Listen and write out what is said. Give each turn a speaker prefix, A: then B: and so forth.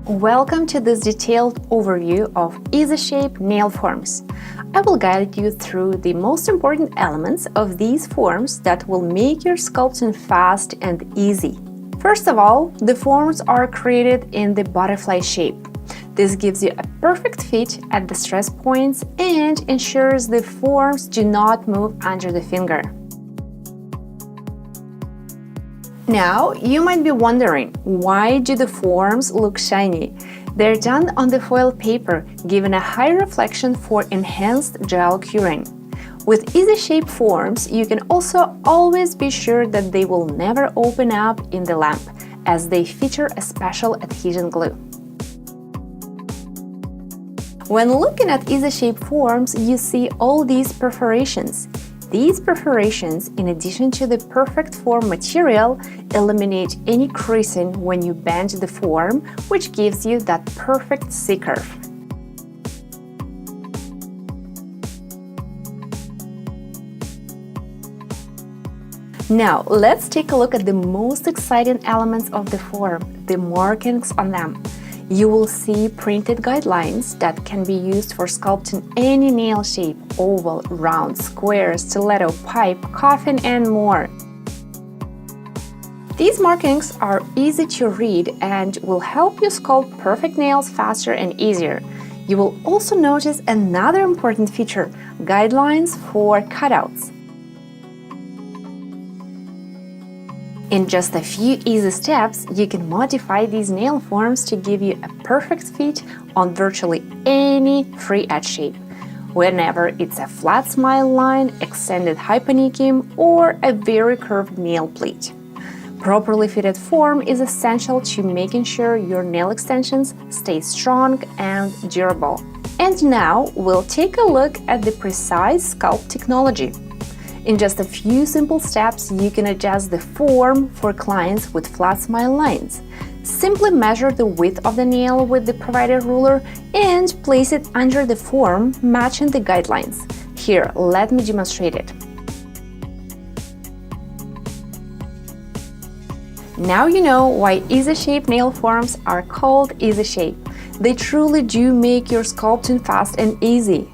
A: Welcome to this detailed overview of EasyShape nail forms. I will guide you through the most important elements of these forms that will make your sculpting fast and easy. First of all, the forms are created in the butterfly shape. This gives you a perfect fit at the stress points and ensures the forms do not move under the finger. Now, you might be wondering, why do the forms look shiny? They're done on the foil paper, giving a high reflection for enhanced gel curing. With EasyShape forms, you can also always be sure that they will never open up in the lamp, as they feature a special adhesion glue. When looking at EasyShape forms, you see all these perforations. These perforations, in addition to the perfect form material, eliminate any creasing when you bend the form, which gives you that perfect C-curve. Now, let's take a look at the most exciting elements of the form, the markings on them. You will see printed guidelines that can be used for sculpting any nail shape: oval, round, square, stiletto, pipe, coffin, and more. These markings are easy to read and will help you sculpt perfect nails faster and easier. You will also notice another important feature: guidelines for cutouts. In just a few easy steps, you can modify these nail forms to give you a perfect fit on virtually any free edge shape, whenever it's a flat smile line, extended hyponychium, or a very curved nail plate. Properly fitted form is essential to making sure your nail extensions stay strong and durable. And now we'll take a look at the precise sculpt technology. In just a few simple steps, you can adjust the form for clients with flat smile lines. Simply measure the width of the nail with the provided ruler and place it under the form, matching the guidelines. Here, let me demonstrate it. Now you know why EasyShape nail forms are called EasyShape. They truly do make your sculpting fast and easy.